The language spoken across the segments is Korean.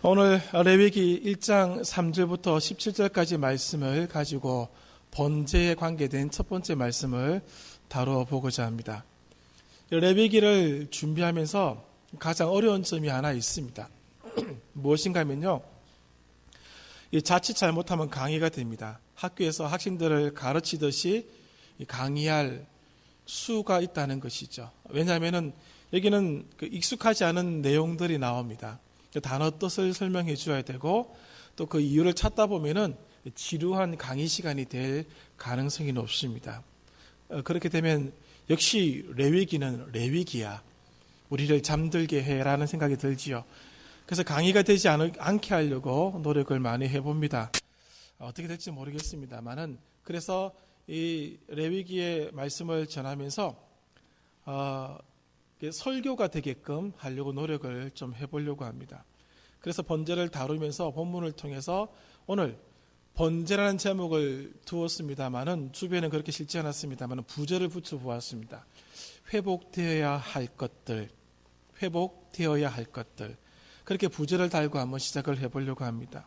오늘 레위기 1장 3절부터 17절까지 말씀을 가지고 번제에 관계된 첫 번째 말씀을 다루어 보고자 합니다. 레위기를 준비하면서 가장 어려운 점이 하나 있습니다. 무엇인가 하면요, 자칫 잘못하면 강의가 됩니다. 학교에서 학생들을 가르치듯이 강의할 수가 있다는 것이죠. 왜냐하면 여기는 익숙하지 않은 내용들이 나옵니다. 단어 뜻을 설명해 줘야 되고 또 그 이유를 찾다 보면은 지루한 강의 시간이 될 가능성이 높습니다. 그렇게 되면 역시 레위기는 레위기야, 우리를 잠들게 해라는 생각이 들지요. 그래서 강의가 되지 않게 하려고 노력을 많이 해봅니다. 어떻게 될지 모르겠습니다만은, 그래서 이 레위기의 말씀을 전하면서 설교가 되게끔 하려고 노력을 좀 해보려고 합니다. 그래서 번제를 다루면서 본문을 통해서 오늘 번제라는 제목을 두었습니다만은 주변에 그렇게 실지 않았습니다만은 부제를 붙여 보았습니다. 회복되어야 할 것들, 회복되어야 할 것들, 그렇게 부제를 달고 한번 시작을 해보려고 합니다.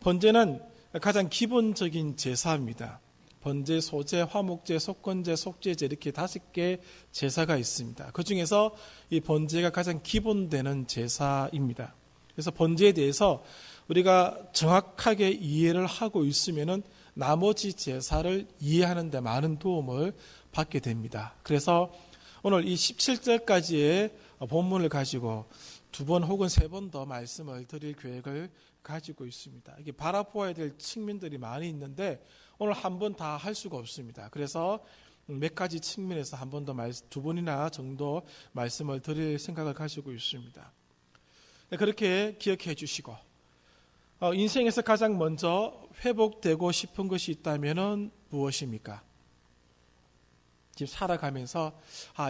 번제는 가장 기본적인 제사입니다. 번제, 소제, 화목제, 속건제, 속죄제, 이렇게 5개 제사가 있습니다. 그 중에서 이 번제가 가장 기본되는 제사입니다. 그래서 번제에 대해서 우리가 정확하게 이해를 하고 있으면은 나머지 제사를 이해하는 데 많은 도움을 받게 됩니다. 그래서 오늘 이 17절까지의 본문을 가지고 2번 혹은 3번 더 말씀을 드릴 계획을 가지고 있습니다. 이게 바라보아야 될 측면들이 많이 있는데 오늘 한 번 다 할 수가 없습니다. 그래서 몇 가지 측면에서 한 번 더 2번이나 정도 말씀을 드릴 생각을 가지고 있습니다. 그렇게 기억해 주시고, 인생에서 가장 먼저 회복되고 싶은 것이 있다면 무엇입니까? 지금 살아가면서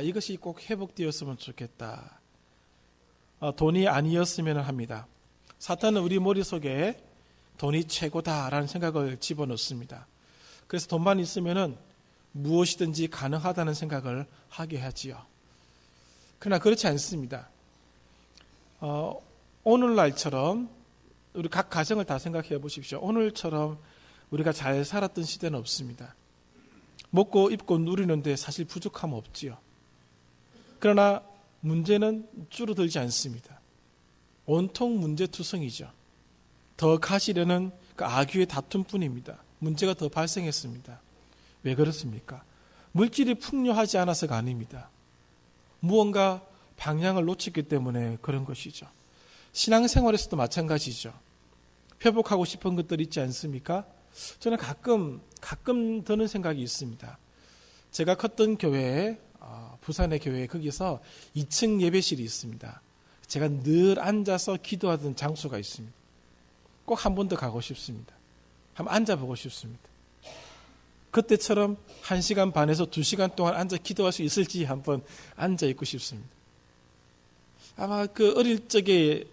이것이 꼭 회복되었으면 좋겠다. 돈이 아니었으면 합니다. 사탄은 우리 머릿속에 돈이 최고다라는 생각을 집어넣습니다. 그래서 돈만 있으면 무엇이든지 가능하다는 생각을 하게 하지요. 그러나 그렇지 않습니다. 오늘날처럼 우리 각 가정을 다 생각해 보십시오. 오늘처럼 우리가 잘 살았던 시대는 없습니다. 먹고 입고 누리는데 사실 부족함 없지요. 그러나 문제는 줄어들지 않습니다. 온통 문제투성이죠. 더 가시려는 그 악유의 다툼뿐입니다. 문제가 더 발생했습니다. 왜 그렇습니까? 물질이 풍요하지 않아서가 아닙니다. 무언가 방향을 놓쳤기 때문에 그런 것이죠. 신앙생활에서도 마찬가지죠. 회복하고 싶은 것들 있지 않습니까? 저는 가끔 드는 생각이 있습니다. 제가 컸던 교회, 부산의 교회, 거기서 2층 예배실이 있습니다. 제가 늘 앉아서 기도하던 장소가 있습니다. 꼭 한 번 더 가고 싶습니다. 한번 앉아보고 싶습니다. 그때처럼 1시간 반에서 2시간 동안 앉아 기도할 수 있을지 한번 앉아 있고 싶습니다. 아마 그 어릴 적에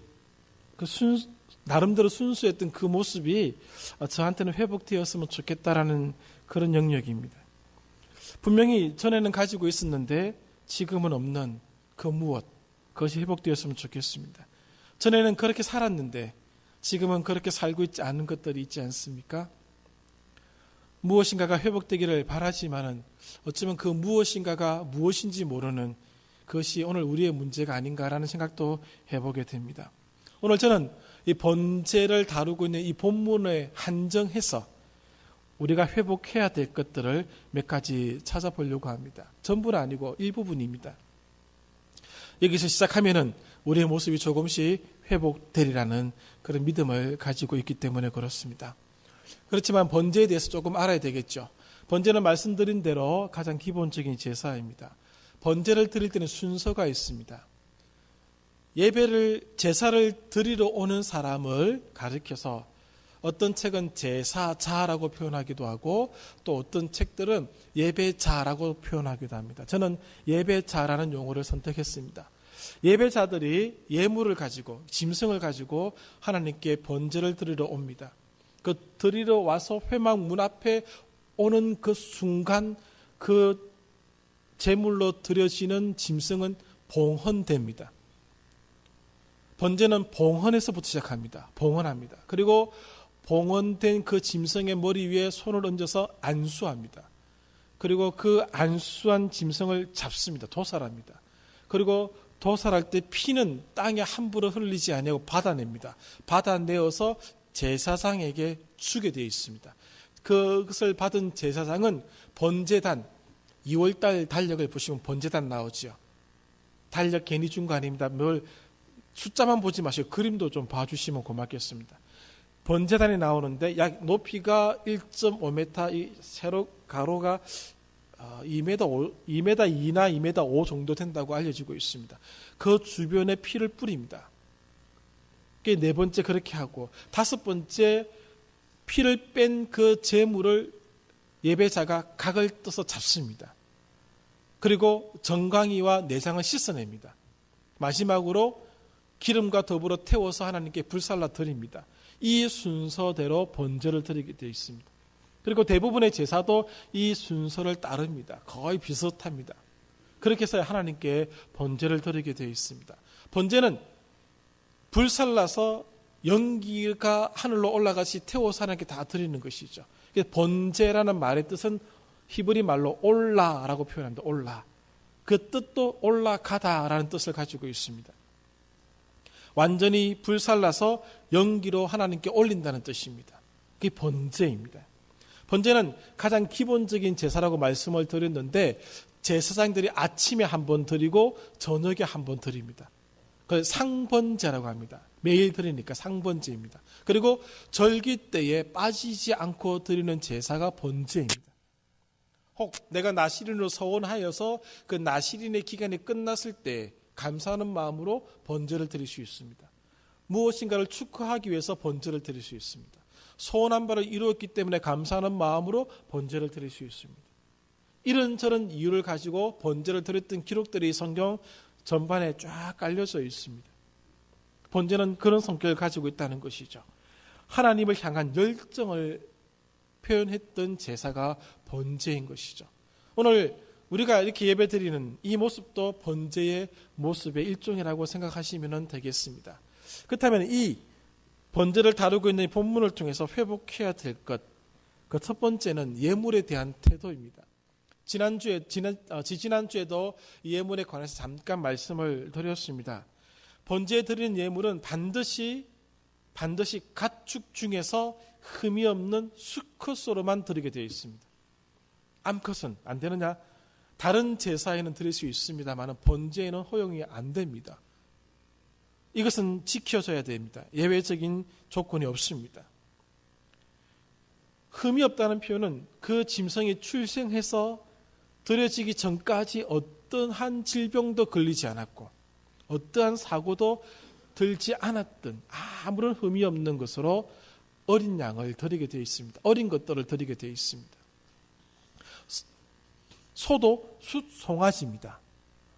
나름대로 순수했던 그 모습이 저한테는 회복되었으면 좋겠다라는 그런 영역입니다. 분명히 전에는 가지고 있었는데 지금은 없는 그 무엇, 그것이 회복되었으면 좋겠습니다. 전에는 그렇게 살았는데 지금은 그렇게 살고 있지 않은 것들이 있지 않습니까? 무엇인가가 회복되기를 바라지만은 어쩌면 그 무엇인가가 무엇인지 모르는 그것이 오늘 우리의 문제가 아닌가라는 생각도 해보게 됩니다. 오늘 저는 이 번제를 다루고 있는 이 본문에 한정해서 우리가 회복해야 될 것들을 몇 가지 찾아보려고 합니다. 전부는 아니고 일부분입니다. 여기서 시작하면은 우리의 모습이 조금씩 회복되리라는 그런 믿음을 가지고 있기 때문에 그렇습니다. 그렇지만 번제에 대해서 조금 알아야 되겠죠. 번제는 말씀드린 대로 가장 기본적인 제사입니다. 번제를 드릴 때는 순서가 있습니다. 제사를 드리러 오는 사람을 가리켜서 어떤 책은 제사자라고 표현하기도 하고 또 어떤 책들은 예배자라고 표현하기도 합니다. 저는 예배자라는 용어를 선택했습니다. 예배자들이 예물을 가지고, 짐승을 가지고 하나님께 번제를 드리러 옵니다. 그 드리러 와서 회막 문 앞에 오는 그 순간 그 제물로 드려지는 짐승은 봉헌됩니다. 번제는 봉헌에서부터 시작합니다. 봉헌합니다. 그리고 봉헌된 그 짐승의 머리 위에 손을 얹어서 안수합니다. 그리고 그 안수한 짐승을 잡습니다. 도살합니다. 그리고 도살할 때 피는 땅에 함부로 흘리지 아니하고 받아냅니다. 받아내어서 제사장에게 주게 되어 있습니다. 그것을 받은 제사장은 번제단, 2월달 달력을 보시면 번제단 나오죠. 달력 괜히 준 거 아닙니다. 뭘 숫자만 보지 마시고 그림도 좀 봐주시면 고맙겠습니다. 번제단이 나오는데 약 높이가 1.5m, 이 세로 가로가 2m 2나 2m 5 정도 된다고 알려지고 있습니다. 그 주변에 피를 뿌립니다. 그게 네 번째 그렇게 하고, 다섯 번째 피를 뺀 그 제물을 예배자가 각을 떠서 잡습니다. 그리고 정강이와 내장을 씻어냅니다. 마지막으로 기름과 더불어 태워서 하나님께 불살라 드립니다. 이 순서대로 번제를 드리게 되어 있습니다. 그리고 대부분의 제사도 이 순서를 따릅니다. 거의 비슷합니다. 그렇게 해서 하나님께 번제를 드리게 되어 있습니다. 번제는 불살라서 연기가 하늘로 올라가시 태워서 하나님께 다 드리는 것이죠. 번제라는 말의 뜻은 히브리 말로 올라라고 표현합니다. 올라. 그 뜻도 올라가다라는 뜻을 가지고 있습니다. 완전히 불살라서 연기로 하나님께 올린다는 뜻입니다. 그게 번제입니다. 번제는 가장 기본적인 제사라고 말씀을 드렸는데 제사장들이 아침에 한 번 드리고 저녁에 한 번 드립니다. 그걸 상번제라고 합니다. 매일 드리니까 상번제입니다. 그리고 절기 때에 빠지지 않고 드리는 제사가 번제입니다. 혹 내가 나시린으로 서원하여서 그 나시린의 기간이 끝났을 때 감사하는 마음으로 번제를 드릴 수 있습니다. 무엇인가를 축하하기 위해서 번제를 드릴 수 있습니다. 소원한 바를 이루었기 때문에 감사하는 마음으로 번제를 드릴 수 있습니다. 이런저런 이유를 가지고 번제를 드렸던 기록들이 성경 전반에 쫙 깔려져 있습니다. 번제는 그런 성격을 가지고 있다는 것이죠. 하나님을 향한 열정을 표현했던 제사가 번제인 것이죠. 오늘 우리가 이렇게 예배드리는 이 모습도 번제의 모습의 일종이라고 생각하시면 되겠습니다. 그렇다면 이 번제를 다루고 있는 이 본문을 통해서 회복해야 될 것, 그 첫 번째는 예물에 대한 태도입니다. 지난주에도 예물에 관해서 잠깐 말씀을 드렸습니다. 번제에 드리는 예물은 반드시 가축 중에서 흠이 없는 수컷으로만 드리게 되어 있습니다. 암컷은 안 되느냐? 다른 제사에는 드릴 수 있습니다만 번제에는 허용이 안 됩니다. 이것은 지켜져야 됩니다. 예외적인 조건이 없습니다. 흠이 없다는 표현은 그 짐승이 출생해서 드려지기 전까지 어떠한 질병도 걸리지 않았고 어떠한 사고도 들지 않았던 아무런 흠이 없는 것으로 어린 양을 드리게 되어 있습니다. 어린 것들을 드리게 되어 있습니다. 소도 숫송아지입니다.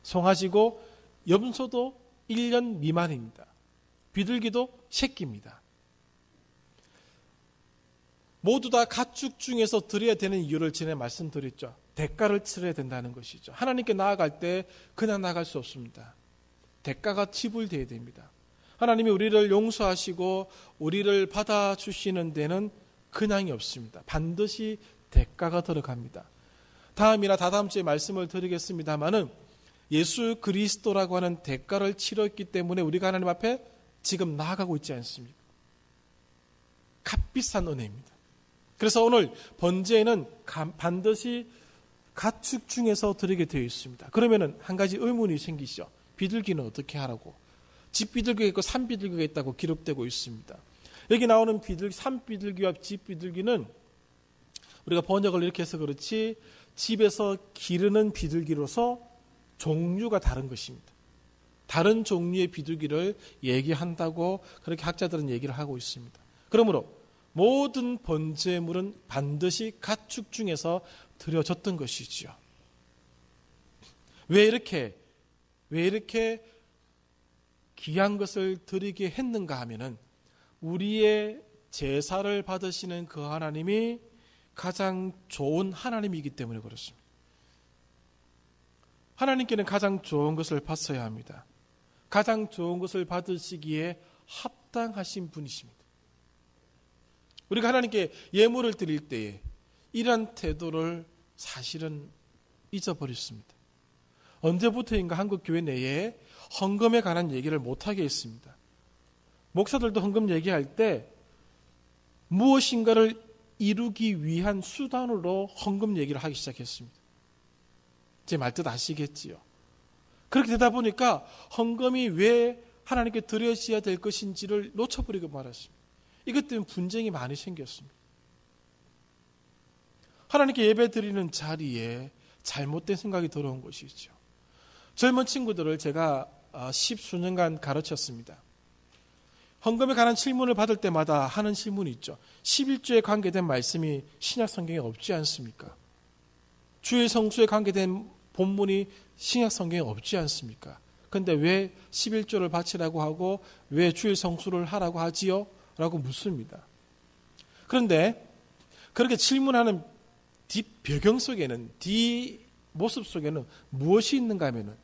송아지고 염소도 1년 미만입니다. 비둘기도 새끼입니다. 모두 다 가축 중에서 드려야 되는 이유를 전에 말씀드렸죠. 대가를 치러야 된다는 것이죠. 하나님께 나아갈 때 그냥 나아갈 수 없습니다. 대가가 지불되어야 됩니다. 하나님이 우리를 용서하시고 우리를 받아주시는 데는 그냥이 없습니다. 반드시 대가가 들어갑니다. 다음이나 다다음 주에 말씀을 드리겠습니다마는 예수 그리스도라고 하는 대가를 치렀기 때문에 우리가 하나님 앞에 지금 나아가고 있지 않습니까? 값비싼 은혜입니다. 그래서 오늘 번제에는 반드시 가축 중에서 드리게 되어 있습니다. 그러면 한 가지 의문이 생기시죠. 비둘기는 어떻게 하라고? 집비둘기가 있고 산비둘기가 있다고 기록되고 있습니다. 여기 나오는 산비둘기와 집비둘기는 우리가 번역을 이렇게 해서 그렇지 집에서 기르는 비둘기로서 종류가 다른 것입니다. 다른 종류의 비둘기를 얘기한다고 그렇게 학자들은 얘기를 하고 있습니다. 그러므로 모든 번제물은 반드시 가축 중에서 드려졌던 것이지요. 왜 이렇게 귀한 것을 드리게 했는가 하면은 우리의 제사를 받으시는 그 하나님이 가장 좋은 하나님이기 때문에 그렇습니다. 하나님께는 가장 좋은 것을 받아야 합니다. 가장 좋은 것을 받으시기에 합당하신 분이십니다. 우리가 하나님께 예물을 드릴 때에 이러한 태도를 사실은 잊어버렸습니다. 언제부터인가 한국 교회 내에 헌금에 관한 얘기를 못하게 했습니다. 목사들도 헌금 얘기할 때 무엇인가를 이루기 위한 수단으로 헌금 얘기를 하기 시작했습니다. 제 말뜻 아시겠지요? 그렇게 되다 보니까 헌금이 왜 하나님께 드려져야 될 것인지를 놓쳐버리고 말았습니다. 이것 때문에 분쟁이 많이 생겼습니다. 하나님께 예배 드리는 자리에 잘못된 생각이 들어온 것이죠. 젊은 친구들을 제가 10수년간 가르쳤습니다. 헌금에 관한 질문을 받을 때마다 하는 질문이 있죠. 11조에 관계된 말씀이 신약 성경에 없지 않습니까? 주일 성수에 관계된 본문이 신약 성경에 없지 않습니까? 그런데 왜 11조를 바치라고 하고 왜 주일 성수를 하라고 하지요? 라고 묻습니다. 그런데 그렇게 질문하는 뒷배경 속에는, 뒷모습 속에는 무엇이 있는가 하면은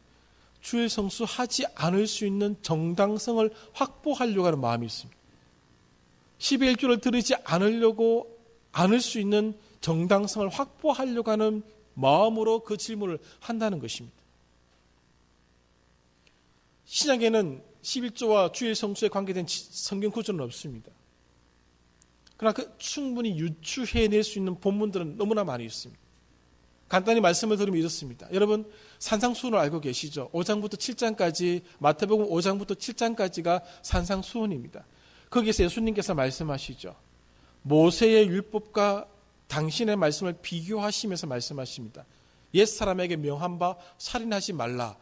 주일 성수 하지 않을 수 있는 정당성을 확보하려고 하는 마음이 있습니다. 11조를 드리지 않을 수 있는 정당성을 확보하려고 하는 마음으로 그 질문을 한다는 것입니다. 신약에는 11조와 주일 성수에 관계된 성경 구절은 없습니다. 그러나 충분히 유추해낼 수 있는 본문들은 너무나 많이 있습니다. 간단히 말씀을 드리면 이렇습니다. 여러분 산상수훈을 알고 계시죠? 5장부터 7장까지, 마태복음 5장부터 7장까지가 산상수훈입니다. 거기에서 예수님께서 말씀하시죠. 모세의 율법과 당신의 말씀을 비교하시면서 말씀하십니다. 옛사람에게 명한 바 살인하지 말라.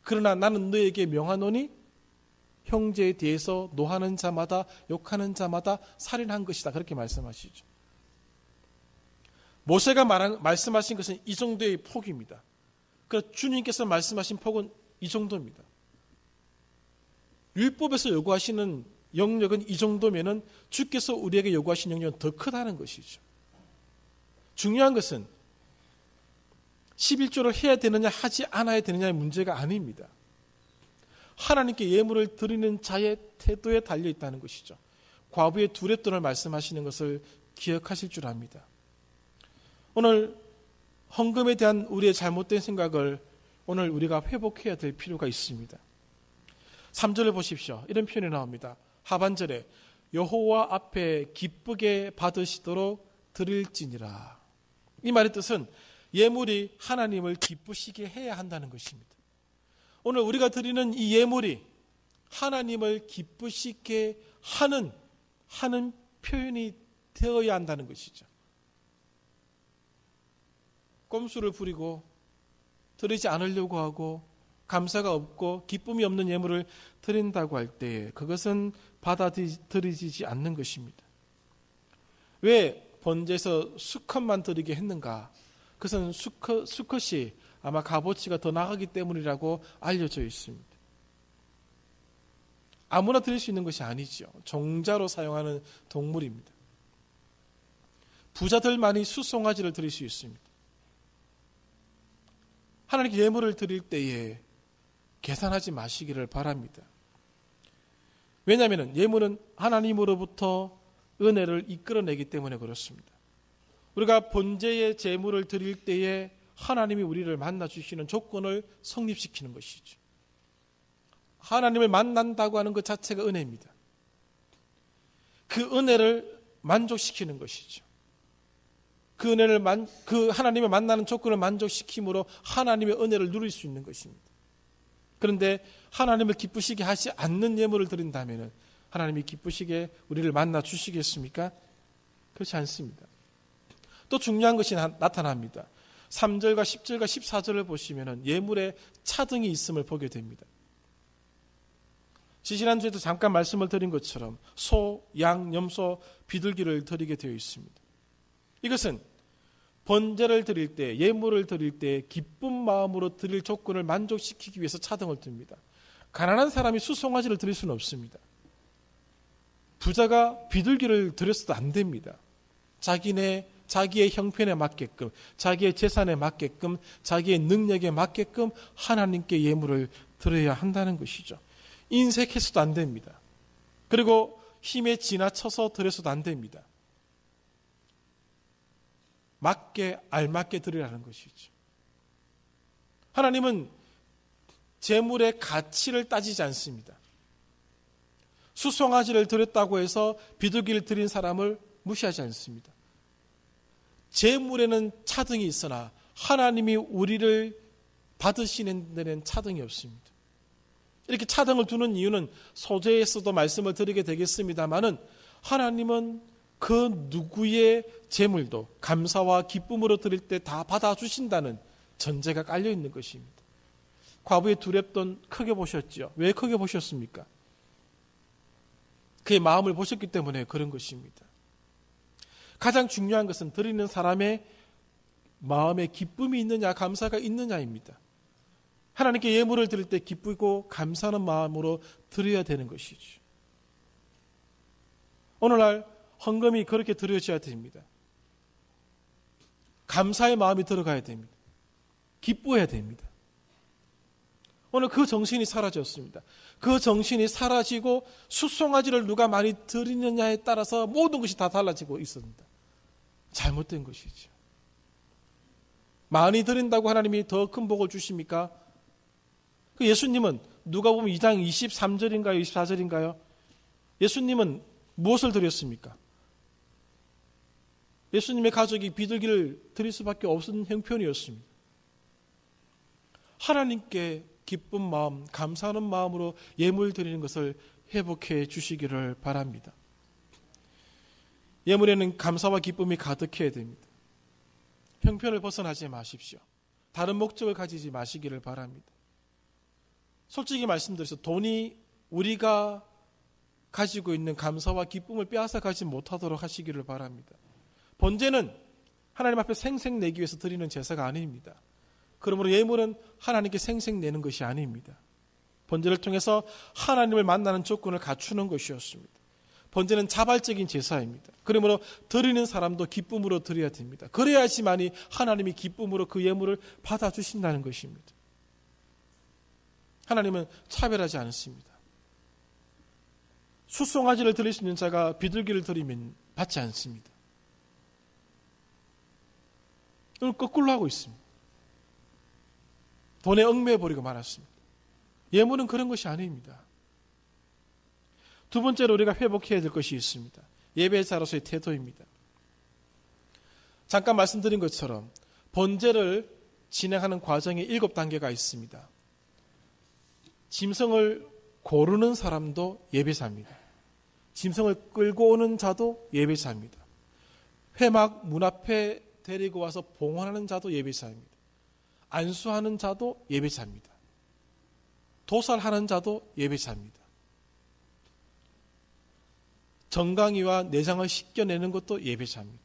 그러나 나는 너에게 명하노니 형제에 대해서 노하는 자마다 욕하는 자마다 살인한 것이다. 그렇게 말씀하시죠. 모세가 말씀하신 것은 이 정도의 폭입니다. 그래서 주님께서 말씀하신 폭은 이 정도입니다. 율법에서 요구하시는 영역은 이 정도면은 주께서 우리에게 요구하신 영역은 더 크다는 것이죠. 중요한 것은 11조를 해야 되느냐 하지 않아야 되느냐의 문제가 아닙니다. 하나님께 예물을 드리는 자의 태도에 달려 있다는 것이죠. 과부의 두랫돈을 말씀하시는 것을 기억하실 줄 압니다. 오늘 헌금에 대한 우리의 잘못된 생각을 오늘 우리가 회복해야 될 필요가 있습니다. 3절을 보십시오. 이런 표현이 나옵니다. 하반절에 여호와 앞에 기쁘게 받으시도록 드릴지니라. 이 말의 뜻은 예물이 하나님을 기쁘시게 해야 한다는 것입니다. 오늘 우리가 드리는 이 예물이 하나님을 기쁘시게 하는 표현이 되어야 한다는 것이죠. 꼼수를 부리고 드리지 않으려고 하고 감사가 없고 기쁨이 없는 예물을 드린다고 할 때 그것은 받아들이지 않는 것입니다. 왜 번제에서 수컷만 드리게 했는가? 그것은 수컷이 아마 값어치가 더 나가기 때문이라고 알려져 있습니다. 아무나 드릴 수 있는 것이 아니죠. 종자로 사용하는 동물입니다. 부자들만이 수송아지를 드릴 수 있습니다. 하나님께 예물을 드릴 때에 계산하지 마시기를 바랍니다. 왜냐하면 예물은 하나님으로부터 은혜를 이끌어내기 때문에 그렇습니다. 우리가 번제의 제물을 드릴 때에 하나님이 우리를 만나주시는 조건을 성립시키는 것이죠. 하나님을 만난다고 하는 것 자체가 은혜입니다. 그 은혜를 만족시키는 것이죠. 그 하나님을 만나는 조건을 만족시킴으로 하나님의 은혜를 누릴 수 있는 것입니다. 그런데 하나님을 기쁘시게 하지 않는 예물을 드린다면 하나님이 기쁘시게 우리를 만나 주시겠습니까? 그렇지 않습니다. 또 중요한 것이 나타납니다. 3절과 10절과 14절을 보시면 예물에 차등이 있음을 보게 됩니다. 지지난주에도 잠깐 말씀을 드린 것처럼 소, 양, 염소, 비둘기를 드리게 되어 있습니다. 이것은 번제를 드릴 때, 예물을 드릴 때 기쁜 마음으로 드릴 조건을 만족시키기 위해서 차등을 둡니다. 가난한 사람이 수송아지를 드릴 수는 없습니다. 부자가 비둘기를 드렸어도 안 됩니다. 자기의 형편에 맞게끔, 자기의 재산에 맞게끔, 자기의 능력에 맞게끔 하나님께 예물을 드려야 한다는 것이죠. 인색해서도 안 됩니다. 그리고 힘에 지나쳐서 드려서도 안 됩니다. 맞게 알맞게 드리라는 것이죠. 하나님은 재물의 가치를 따지지 않습니다. 수송아지를 드렸다고 해서 비둘기를 드린 사람을 무시하지 않습니다. 재물에는 차등이 있으나 하나님이 우리를 받으시는 데는 차등이 없습니다. 이렇게 차등을 두는 이유는 소재에서도 말씀을 드리게 되겠습니다마는 하나님은 그 누구의 재물도 감사와 기쁨으로 드릴 때 다 받아주신다는 전제가 깔려 있는 것입니다. 과부의 두렙돈 크게 보셨죠? 왜 크게 보셨습니까? 그의 마음을 보셨기 때문에 그런 것입니다. 가장 중요한 것은 드리는 사람의 마음에 기쁨이 있느냐 감사가 있느냐입니다. 하나님께 예물을 드릴 때 기쁘고 감사하는 마음으로 드려야 되는 것이죠. 오늘날 헌금이 그렇게 드려져야 됩니다. 감사의 마음이 들어가야 됩니다. 기뻐해야 됩니다. 오늘 그 정신이 사라졌습니다. 그 정신이 사라지고 수송아지를 누가 많이 드리느냐에 따라서 모든 것이 다 달라지고 있습니다. 잘못된 것이죠. 많이 드린다고 하나님이 더 큰 복을 주십니까? 그 예수님은 누가 보면 2장 23절인가요? 24절인가요? 예수님은 무엇을 드렸습니까? 예수님의 가족이 비둘기를 드릴 수밖에 없는 형편이었습니다. 하나님께 기쁜 마음, 감사하는 마음으로 예물 드리는 것을 회복해 주시기를 바랍니다. 예물에는 감사와 기쁨이 가득해야 됩니다. 형편을 벗어나지 마십시오. 다른 목적을 가지지 마시기를 바랍니다. 솔직히 말씀드려서 돈이 우리가 가지고 있는 감사와 기쁨을 빼앗아 가지 못하도록 하시기를 바랍니다. 번제는 하나님 앞에 생색 내기 위해서 드리는 제사가 아닙니다. 그러므로 예물은 하나님께 생색 내는 것이 아닙니다. 번제를 통해서 하나님을 만나는 조건을 갖추는 것이었습니다. 번제는 자발적인 제사입니다. 그러므로 드리는 사람도 기쁨으로 드려야 됩니다. 그래야지만이 하나님이 기쁨으로 그 예물을 받아주신다는 것입니다. 하나님은 차별하지 않습니다. 수송아지를 드릴 수 있는 자가 비둘기를 드리면 받지 않습니다. 이걸 거꾸로 하고 있습니다. 돈에 얽매여버리고 말았습니다. 예물은 그런 것이 아닙니다. 두 번째로 우리가 회복해야 될 것이 있습니다. 예배자로서의 태도입니다. 잠깐 말씀드린 것처럼 번제를 진행하는 과정에 7단계가 있습니다. 짐승을 고르는 사람도 예배자입니다. 짐승을 끌고 오는 자도 예배자입니다. 회막 문 앞에 데리고 와서 봉헌하는 자도 예배자입니다. 안수하는 자도 예배자입니다. 도살하는 자도 예배자입니다. 정강이와 내장을 씻겨내는 것도 예배자입니다.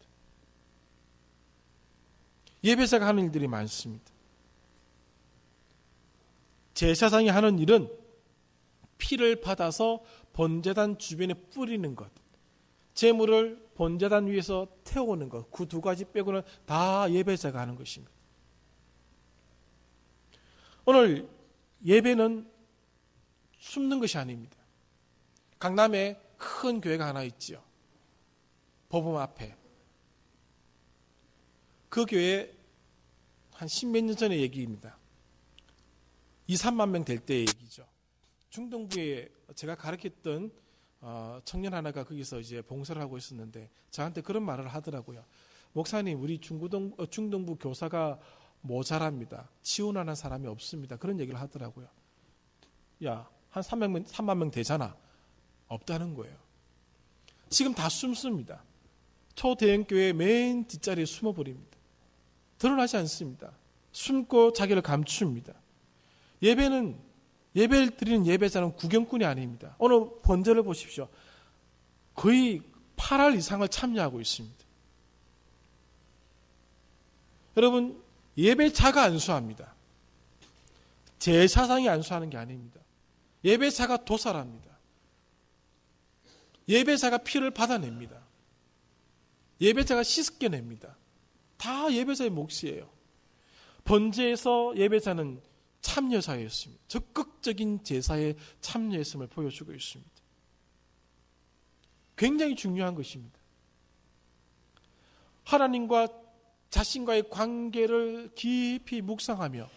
예배자가 하는 일들이 많습니다. 제사장이 하는 일은 피를 받아서 번제단 주변에 뿌리는 것, 제물을 번제단 위에서 태우는 것, 그 두 가지 빼고는 다 예배자가 하는 것입니다. 오늘 예배는 숨는 것이 아닙니다. 강남에 큰 교회가 하나 있지요. 법원 앞에. 그 교회 한 10몇 년 전의 얘기입니다. 2, 3만 명 될 때의 얘기죠. 중동부에 제가 가르쳤던 청년 하나가 거기서 이제 봉사를 하고 있었는데 저한테 그런 말을 하더라고요. 목사님, 우리 중동부 교사가 모자랍니다. 지원하는 사람이 없습니다. 그런 얘기를 하더라고요. 야, 한 3만 명 되잖아. 없다는 거예요. 지금 다 숨습니다. 초대형 교회 맨 뒷자리에 숨어버립니다. 드러나지 않습니다. 숨고 자기를 감춥니다. 예배를 드리는 예배자는 구경꾼이 아닙니다. 오늘 번제를 보십시오. 거의 8할 이상을 참여하고 있습니다. 여러분, 예배자가 안수합니다. 제사장이 안수하는 게 아닙니다. 예배자가 도살합니다. 예배자가 피를 받아냅니다. 예배자가 씻겨냅니다. 다 예배자의 몫이에요. 번제에서 예배자는 참여자였습니다. 적극적인 제사에 참여했음을 보여주고 있습니다. 굉장히 중요한 것입니다. 하나님과 자신과의 관계를 깊이 묵상하며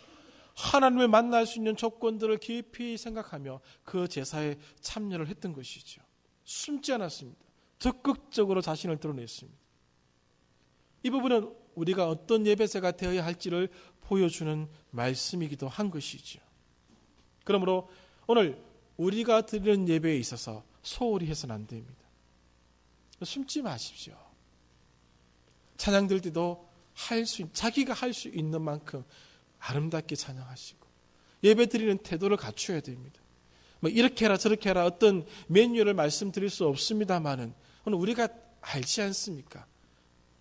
하나님을 만날 수 있는 조건들을 깊이 생각하며 그 제사에 참여를 했던 것이죠. 숨지 않았습니다. 적극적으로 자신을 드러냈습니다. 이 부분은 우리가 어떤 예배자가 되어야 할지를 보여주는 말씀이기도 한 것이죠. 그러므로 오늘 우리가 드리는 예배에 있어서 소홀히 해서는 안 됩니다. 숨지 마십시오. 찬양 들 때도 자기가 할 수 있는 만큼 아름답게 찬양하시고 예배 드리는 태도를 갖춰야 됩니다. 뭐 이렇게 해라 저렇게 해라 어떤 매뉴얼을 말씀드릴 수 없습니다만은 오늘 우리가 알지 않습니까?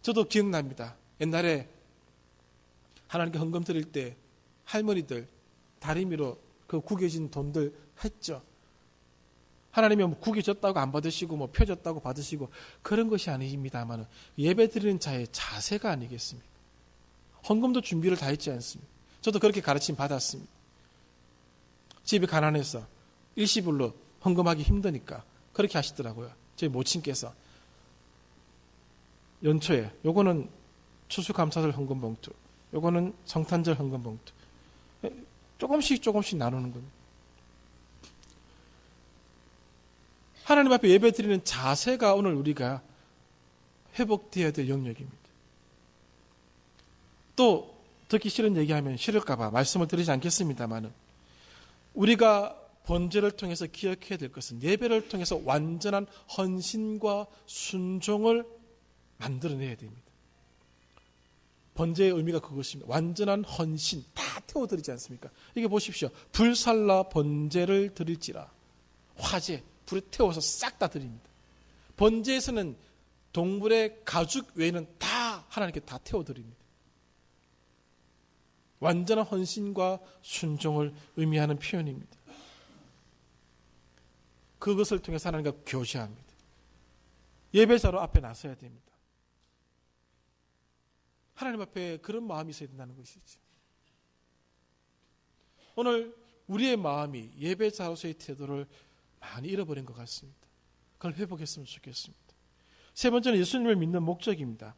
저도 기억납니다. 옛날에 하나님께 헌금 드릴 때 할머니들 다리미로 그 구겨진 돈들 했죠. 하나님이 뭐 구겨졌다고 안 받으시고 뭐 펴졌다고 받으시고 그런 것이 아닙니다만 예배 드리는 자의 자세가 아니겠습니까? 헌금도 준비를 다 했지 않습니까? 저도 그렇게 가르침 받았습니다. 집이 가난해서 일시불로 헌금하기 힘드니까 그렇게 하시더라고요. 저희 모친께서 연초에 요거는 추수감사절 헌금 봉투, 요거는 성탄절 헌금 봉투 조금씩 나누는 겁니다. 하나님 앞에 예배 드리는 자세가 오늘 우리가 회복되어야 될 영역입니다. 또 듣기 싫은 얘기하면 싫을까봐 말씀을 드리지 않겠습니다만 우리가 번제를 통해서 기억해야 될 것은 예배를 통해서 완전한 헌신과 순종을 만들어내야 됩니다. 번제의 의미가 그것입니다. 완전한 헌신 다 태워드리지 않습니까? 이게 보십시오. 불살라 번제를 드릴지라 화재 불에 태워서 싹 다 드립니다. 번제에서는 동물의 가죽 외에는 다 하나님께 다 태워드립니다. 완전한 헌신과 순종을 의미하는 표현입니다. 그것을 통해서 하나님과 교제합니다. 예배자로 앞에 나서야 됩니다. 하나님 앞에 그런 마음이 있어야 된다는 것이죠. 오늘 우리의 마음이 예배자로서의 태도를 많이 잃어버린 것 같습니다. 그걸 회복했으면 좋겠습니다. 세 번째는 예수님을 믿는 목적입니다.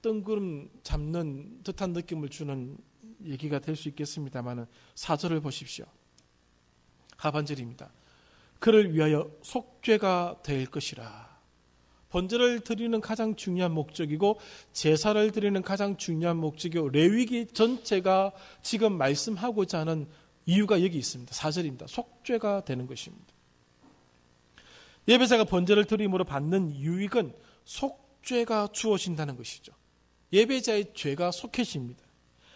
뜬구름 잡는 듯한 느낌을 주는 얘기가 될 수 있겠습니다만 4절을 보십시오. 하반절입니다. 그를 위하여 속죄가 될 것이라. 번제를 드리는 가장 중요한 목적이고 제사를 드리는 가장 중요한 목적이고 레위기 전체가 지금 말씀하고자 하는 이유가 여기 있습니다. 4절입니다. 속죄가 되는 것입니다. 예배자가 번제를 드림으로 받는 유익은 속죄가 주어진다는 것이죠. 예배자의 죄가 속해집니다.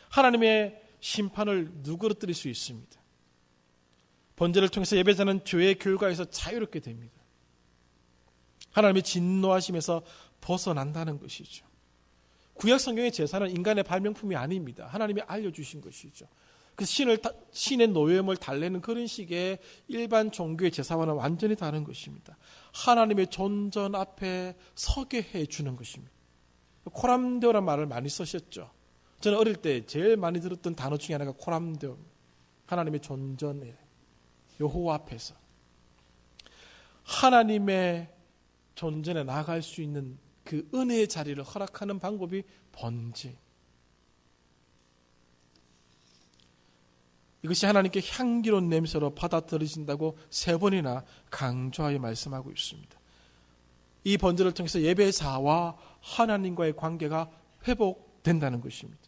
하나님의 심판을 누그러뜨릴 수 있습니다. 번제를 통해서 예배자는 죄의 결과에서 자유롭게 됩니다. 하나님의 진노하심에서 벗어난다는 것이죠. 구약 성경의 제사는 인간의 발명품이 아닙니다. 하나님이 알려주신 것이죠. 그 신의 노예임을 달래는 그런 식의 일반 종교의 제사와는 완전히 다른 것입니다. 하나님의 존전 앞에 서게 해주는 것입니다. 코람데오라는 말을 많이 쓰셨죠. 저는 어릴 때 제일 많이 들었던 단어 중에 하나가 코람데오. 하나님의 존전에 여호와 앞에서 하나님의 존전에 나아갈 수 있는 그 은혜의 자리를 허락하는 방법이 번제. 이것이 하나님께 향기로운 냄새로 받아들여진다고 3번이나 강조하여 말씀하고 있습니다. 이 번제를 통해서 예배자와 하나님과의 관계가 회복된다는 것입니다.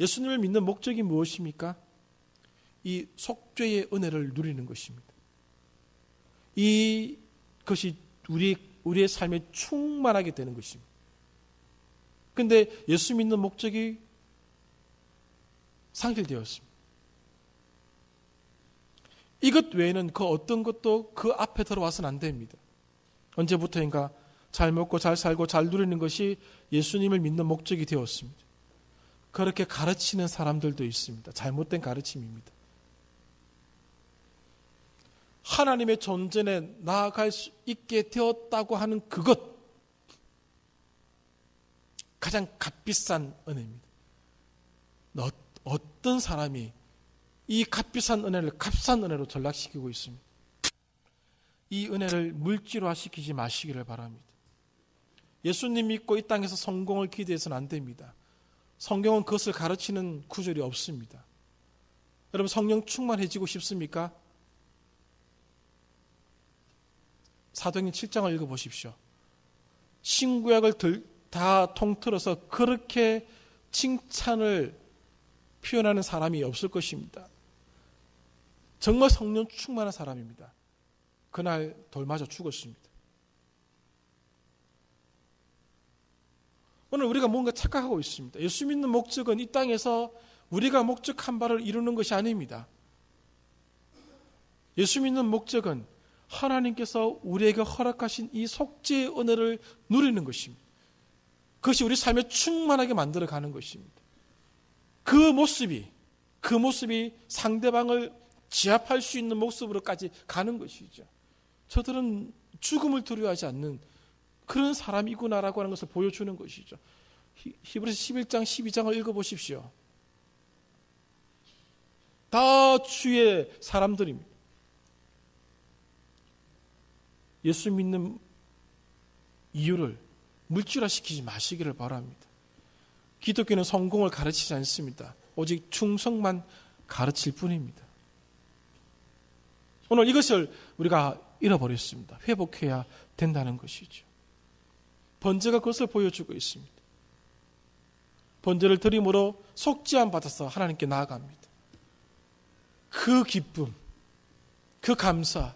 예수님을 믿는 목적이 무엇입니까? 이 속죄의 은혜를 누리는 것입니다. 이것이 우리의 삶에 충만하게 되는 것입니다. 그런데 예수 믿는 목적이 상실되었습니다. 이것 외에는 그 어떤 것도 그 앞에 들어와서는 안 됩니다. 언제부터인가 잘 먹고 잘 살고 잘 누리는 것이 예수님을 믿는 목적이 되었습니다. 그렇게 가르치는 사람들도 있습니다. 잘못된 가르침입니다. 하나님의 존전에 나아갈 수 있게 되었다고 하는 그것, 가장 값비싼 은혜입니다. 어떤 사람이 이 값비싼 은혜를 값싼 은혜로 전락시키고 있습니다. 이 은혜를 물질화시키지 마시기를 바랍니다. 예수님 믿고 이 땅에서 성공을 기대해서는 안 됩니다. 성경은 그것을 가르치는 구절이 없습니다. 여러분 성령 충만해지고 싶습니까? 사도행전 7장을 읽어보십시오. 신구약을 다 통틀어서 그렇게 칭찬을 표현하는 사람이 없을 것입니다. 정말 성령 충만한 사람입니다. 그날 돌 맞아 죽었습니다. 오늘 우리가 뭔가 착각하고 있습니다. 예수 믿는 목적은 이 땅에서 우리가 목적한 바를 이루는 것이 아닙니다. 예수 믿는 목적은 하나님께서 우리에게 허락하신 이 속죄의 은혜를 누리는 것입니다. 그것이 우리 삶에 충만하게 만들어가는 것입니다. 그 모습이 상대방을 지압할 수 있는 모습으로까지 가는 것이죠. 저들은 죽음을 두려워하지 않는 그런 사람이구나라고 하는 것을 보여주는 것이죠. 히브리서 11장 12장을 읽어보십시오. 다 주의 사람들입니다. 예수 믿는 이유를 물질화시키지 마시기를 바랍니다. 기독교는 성공을 가르치지 않습니다. 오직 충성만 가르칠 뿐입니다. 오늘 이것을 우리가 잃어버렸습니다. 회복해야 된다는 것이죠. 번제가 그것을 보여주고 있습니다. 번제를 드림으로 속죄함 받아서 하나님께 나아갑니다. 그 기쁨, 그 감사,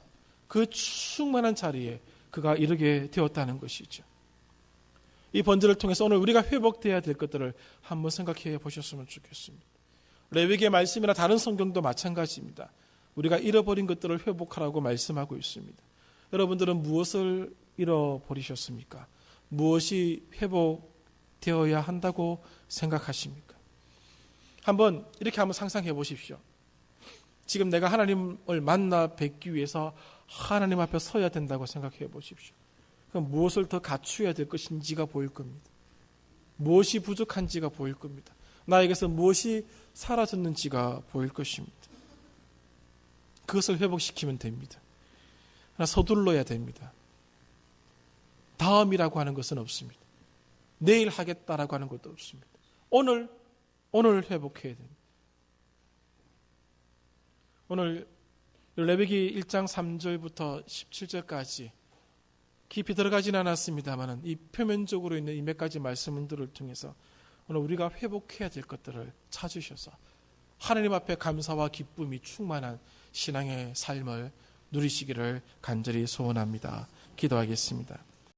그 충만한 자리에 그가 이르게 되었다는 것이죠. 이 번제를 통해서 오늘 우리가 회복되어야 될 것들을 한번 생각해 보셨으면 좋겠습니다. 레위기의 말씀이나 다른 성경도 마찬가지입니다. 우리가 잃어버린 것들을 회복하라고 말씀하고 있습니다. 여러분들은 무엇을 잃어버리셨습니까? 무엇이 회복되어야 한다고 생각하십니까? 이렇게 한번 상상해 보십시오. 지금 내가 하나님을 만나 뵙기 위해서 하나님 앞에 서야 된다고 생각해 보십시오. 그럼 무엇을 더 갖추어야 될 것인지가 보일 겁니다. 무엇이 부족한지가 보일 겁니다. 나에게서 무엇이 사라졌는지가 보일 것입니다. 그것을 회복시키면 됩니다. 그러나 서둘러야 됩니다. 다음이라고 하는 것은 없습니다. 내일 하겠다라고 하는 것도 없습니다. 오늘 회복해야 됩니다. 오늘 레위기 1장 3절부터 17절까지 깊이 들어가지는 않았습니다만 이 표면적으로 있는 이 몇 가지 말씀들을 통해서 오늘 우리가 회복해야 될 것들을 찾으셔서 하나님 앞에 감사와 기쁨이 충만한 신앙의 삶을 누리시기를 간절히 소원합니다. 기도하겠습니다.